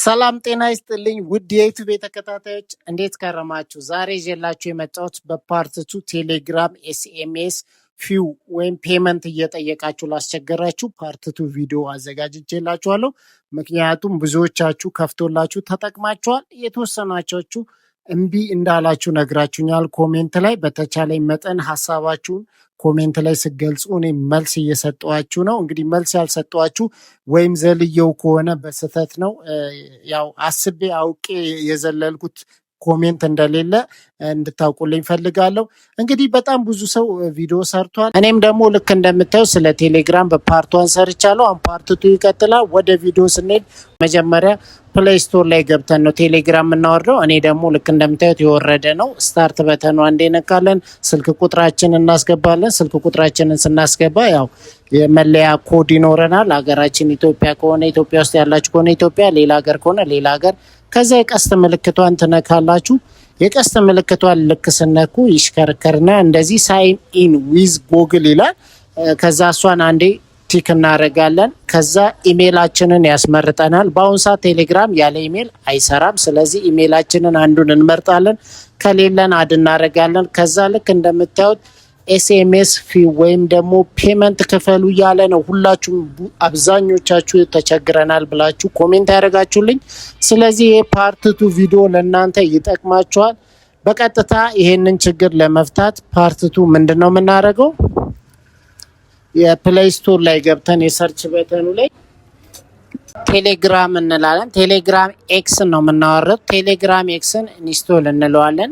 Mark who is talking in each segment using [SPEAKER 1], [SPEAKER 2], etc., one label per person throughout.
[SPEAKER 1] ሰላም ጤና ይስጥልኝ ውድ የዩቲዩብ ተከታታዮች እንዴት ከረማችሁ? ዛሬ ይዤላችሁ የመጣሁት በፓርት 2 ቴሌግራም ኤስኤምኤስ ፊው ወይም ፔመንት እየጠየቃችሁ ላስቸገራችሁ ፓርት 2 ቪዲዮ አዘጋጅቼላችኋለሁ። ምክንያቱም ብዙዎቻችሁ ከፍቶላችሁ ተጠቅማችኋል፣ የተወሰናችሁ እምቢ እንዳላችሁ ነግራችሁኛል ኮሜንት ላይ። በተቻለኝ መጠን ሀሳባችሁን ኮሜንት ላይ ስገልጹ እኔ መልስ እየሰጠኋችሁ ነው። እንግዲህ መልስ ያልሰጠኋችሁ ወይም ዘልየው ከሆነ በስህተት ነው። ያው አስቤ አውቄ የዘለልኩት ኮሜንት እንደሌለ እንድታውቁልኝ ፈልጋለሁ። እንግዲህ በጣም ብዙ ሰው ቪዲዮ ሰርቷል። እኔም ደግሞ ልክ እንደምታዩ ስለ ቴሌግራም በፓርት 1 ሰርቻለሁ። አሁን ፓርት 2 ይቀጥላል። ወደ ቪዲዮ ስንሄድ መጀመሪያ ፕሌይ ስቶር ላይ ገብተን ነው ቴሌግራም የምናወርደው። እኔ ደግሞ ልክ እንደምታዩት የወረደ ነው። ስታርት በተኑ አንዴ ነካለን። ስልክ ቁጥራችንን እናስገባለን። ስልክ ቁጥራችንን ስናስገባ ያው የመለያ ኮድ ይኖረናል። ሀገራችን ኢትዮጵያ ከሆነ ኢትዮጵያ ውስጥ ያላችሁ ከሆነ ኢትዮጵያ፣ ሌላ ሀገር ከሆነ ሌላ ሀገር። ከዛ የቀስት ምልክቷን ትነካላችሁ። የቀስት ምልክቷን ልክ ስነኩ ይሽከርከርና እንደዚህ ሳይን ኢን ዊዝ ጉግል ይላል። ከዛ እሷን አንዴ ቲክ እናደርጋለን። ከዛ ኢሜይላችንን ያስመርጠናል። በአሁኑ ሰዓት ቴሌግራም ያለ ኢሜይል አይሰራም። ስለዚህ ኢሜይላችንን አንዱን እንመርጣለን። ከሌለን አድ እናደርጋለን። ከዛ ልክ እንደምታዩት ኤስኤምኤስ ፊ ወይም ደግሞ ፔመንት ክፈሉ እያለ ነው። ሁላችሁም አብዛኞቻችሁ ተቸግረናል ብላችሁ ኮሜንት ያደረጋችሁልኝ። ስለዚህ ይሄ ፓርት 2 ቪዲዮ ለእናንተ ይጠቅማችኋል። በቀጥታ ይሄንን ችግር ለመፍታት ፓርት 2 ምንድን ነው የምናደርገው? የፕሌይ ስቶር ላይ ገብተን የሰርች በተኑ ላይ ቴሌግራም እንላለን። ቴሌግራም ኤክስ ነው የምናወርደው። ቴሌግራም ኤክስን ኢንስቶል እንለዋለን።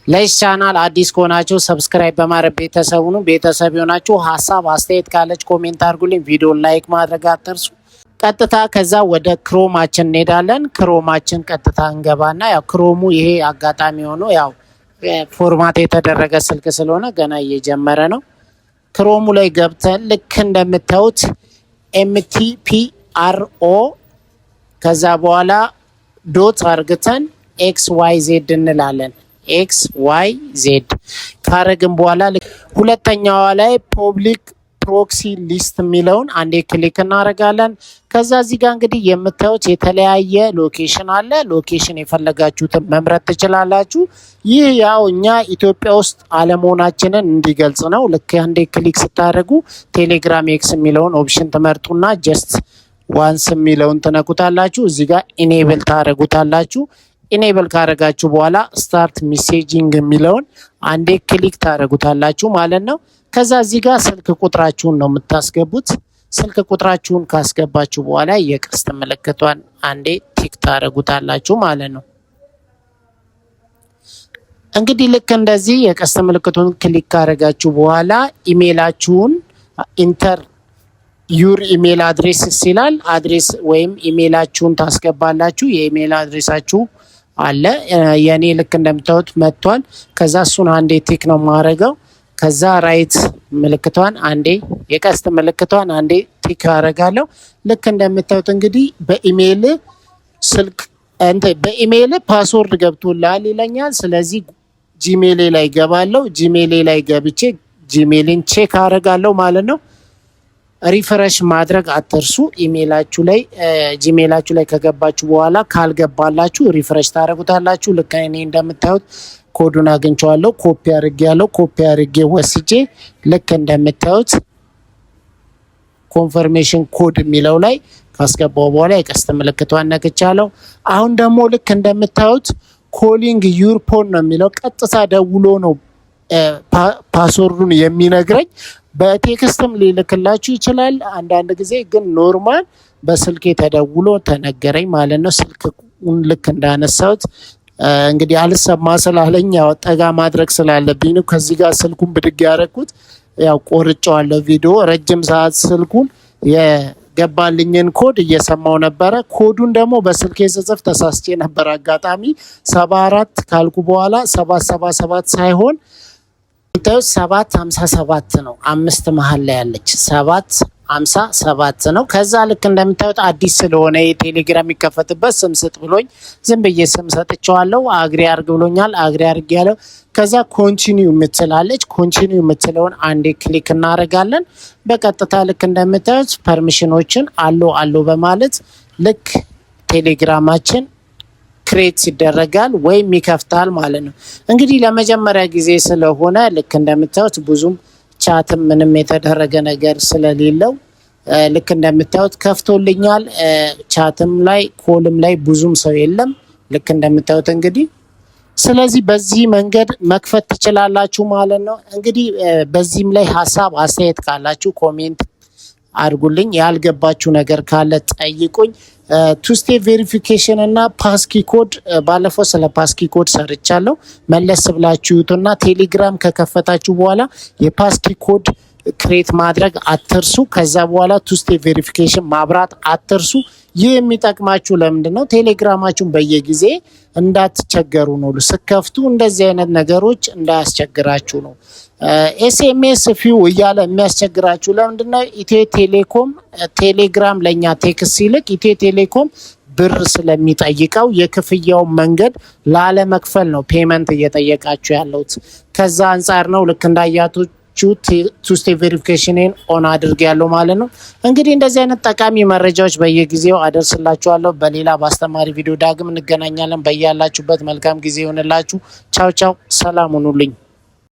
[SPEAKER 1] ለዚህ ቻናል አዲስ ከሆናችሁ ሰብስክራይብ በማድረግ ቤተሰብ ሁኑ። ቤተሰብ የሆናችሁ ሀሳብ አስተያየት ካለች ኮሜንት አድርጉልኝ። ቪዲዮን ላይክ ማድረግ አትርሱ። ቀጥታ ከዛ ወደ ክሮማችን እንሄዳለን። ክሮማችን ቀጥታ እንገባና ያው ክሮሙ ይሄ አጋጣሚ ሆኖ ያው ፎርማት የተደረገ ስልክ ስለሆነ ገና እየጀመረ ነው። ክሮሙ ላይ ገብተን ልክ እንደምታዩት MTPRO ከዛ በኋላ ዶት አርግተን XYZ እንላለን። XYZ ካረግን በኋላ ሁለተኛዋ ላይ ፐብሊክ ፕሮክሲ ሊስት የሚለውን አንዴ ክሊክ እናደርጋለን። ከዛ እዚህ ጋር እንግዲህ የምታዩት የተለያየ ሎኬሽን አለ። ሎኬሽን የፈለጋችሁትን መምረጥ ትችላላችሁ። ይህ ያው እኛ ኢትዮጵያ ውስጥ አለመሆናችንን እንዲገልጽ ነው። ልክ አንዴ ክሊክ ስታደርጉ ቴሌግራም ኤክስ የሚለውን ኦፕሽን ትመርጡና ጀስት ዋንስ የሚለውን ትነኩታላችሁ። እዚህ ጋር ኢኔብል ታደርጉታላችሁ። ኢኔብል ካደረጋችሁ በኋላ ስታርት ሜሴጂንግ የሚለውን አንዴ ክሊክ ታደርጉታላችሁ ማለት ነው። ከዛ እዚህ ጋር ስልክ ቁጥራችሁን ነው የምታስገቡት። ስልክ ቁጥራችሁን ካስገባችሁ በኋላ የቀስት ምልክቷን አንዴ ቲክ ታደርጉታላችሁ ማለት ነው። እንግዲህ ልክ እንደዚህ የቀስት ምልክቱን ክሊክ ካደረጋችሁ በኋላ ኢሜይላችሁን ኢንተር ዩር ኢሜይል አድሬስ ይላል። አድሬስ ወይም ኢሜይላችሁን ታስገባላችሁ። የኢሜይል አድሬሳችሁ አለ። የኔ ልክ እንደምታዩት መጥቷል። ከዛ እሱን አንዴ ቲክ ነው የማደርገው። ከዛ ራይት ምልክቷን አንዴ የቀስት ምልክቷን አንዴ ቲክ አደርጋለሁ። ልክ እንደምታዩት እንግዲህ በኢሜይል ስልክ በኢሜይል ፓስወርድ ገብቶልሃል ይለኛል። ስለዚህ ጂሜይሌ ላይ ገባለሁ። ጂሜይሌ ላይ ገብቼ ጂሜይልን ቼክ አደርጋለሁ ማለት ነው። ሪፍሬሽ ማድረግ አትርሱ። ኢሜይላችሁ ላይ ጂሜይላችሁ ላይ ከገባችሁ በኋላ ካልገባላችሁ ሪፍሬሽ ታደርጉታላችሁ። ልክ እኔ እንደምታዩት ኮዱን አግኝቼዋለሁ። ኮፒ አድርጌ ወስጄ ልክ እንደምታዩት ኮንፈርሜሽን ኮድ የሚለው ላይ ካስገባው በኋላ የቀስት ምልክቷን ነክቻለሁ። አሁን ደግሞ ልክ እንደምታዩት ኮሊንግ ዩር ፎን ነው የሚለው። ቀጥታ ደውሎ ነው ፓስወርዱን የሚነግረኝ። በቴክስትም ሊልክላችሁ ይችላል። አንዳንድ ጊዜ ግን ኖርማል በስልክ ተደውሎ ተነገረኝ ማለት ነው። ስልክ ልክ እንዳነሳሁት እንግዲህ አልሰማ ስላለኝ ያው ጠጋ ማድረግ ስላለብኝ ነው ከዚህ ጋር ስልኩን ብድግ ያደረኩት። ያው ቆርጬዋለሁ ቪዲዮ ረጅም ሰዓት ስልኩን የገባልኝን ኮድ እየሰማው ነበረ። ኮዱን ደግሞ በስልክ የጽፍ ተሳስቼ ነበር። አጋጣሚ 74 ካልኩ በኋላ 777 ሳይሆን 757 ነው። 5 መሀል ላይ ያለች 7 57 ነው። ከዛ ልክ እንደምታዩት አዲስ ስለሆነ የቴሌግራም የሚከፈትበት ስም ስጥ ብሎኝ ዝም ብዬ ስም ሰጥቼዋለሁ። አግሪ አርግ ብሎኛል። አግሪ አርግ ያለው ከዛ ኮንቲኒው የምትላለች ኮንቲኒው የምትለውን አንዴ ክሊክ እናደርጋለን። በቀጥታ ልክ እንደምታዩት ፐርሚሽኖችን አሎ በማለት ልክ ቴሌግራማችን ክሬት ይደረጋል ወይም ይከፍታል ማለት ነው። እንግዲህ ለመጀመሪያ ጊዜ ስለሆነ ልክ እንደምታዩት ብዙም ቻትም ምንም የተደረገ ነገር ስለሌለው ልክ እንደምታዩት ከፍቶልኛል። ቻትም ላይ ኮልም ላይ ብዙም ሰው የለም ልክ እንደምታዩት እንግዲህ። ስለዚህ በዚህ መንገድ መክፈት ትችላላችሁ ማለት ነው። እንግዲህ በዚህም ላይ ሀሳብ አስተያየት ካላችሁ ኮሜንት አድርጉልኝ። ያልገባችሁ ነገር ካለ ጠይቁኝ። ቱ ስቴፕ ቬሪፊኬሽን እና ፓስኪ ኮድ ባለፈው ስለ ፓስኪ ኮድ ሰርቻለሁ። መለስ ብላችሁ ይዩትና ቴሌግራም ከከፈታችሁ በኋላ የፓስኪ ኮድ ክሬት ማድረግ አትርሱ። ከዛ በኋላ ቱ ስቴፕ ቬሪፊኬሽን ማብራት አትርሱ። ይህ የሚጠቅማችሁ ለምንድን ነው? ቴሌግራማችሁን በየጊዜ እንዳትቸገሩ ነው። ስከፍቱ እንደዚህ አይነት ነገሮች እንዳያስቸግራችሁ ነው። ኤስኤምኤስ ፊው እያለ የሚያስቸግራችሁ ለምንድን ነው? ኢትዮ ቴሌኮም ቴሌግራም ለእኛ ቴክስት ሲልክ ኢትዮ ቴሌኮም ብር ስለሚጠይቀው የክፍያውን መንገድ ላለመክፈል ነው ፔመንት እየጠየቃችሁ ያለሁት። ከዛ አንጻር ነው ልክ እንዳያችሁ ቱ ስቴፕ ቬሪፊኬሽንን ኦን አድርግ ያለው ማለት ነው። እንግዲህ እንደዚህ አይነት ጠቃሚ መረጃዎች በየጊዜው አደርስላችኋለሁ። በሌላ በአስተማሪ ቪዲዮ ዳግም እንገናኛለን። በያላችሁበት መልካም ጊዜ ይሆንላችሁ። ቻው ቻው፣ ሰላም ሁኑልኝ።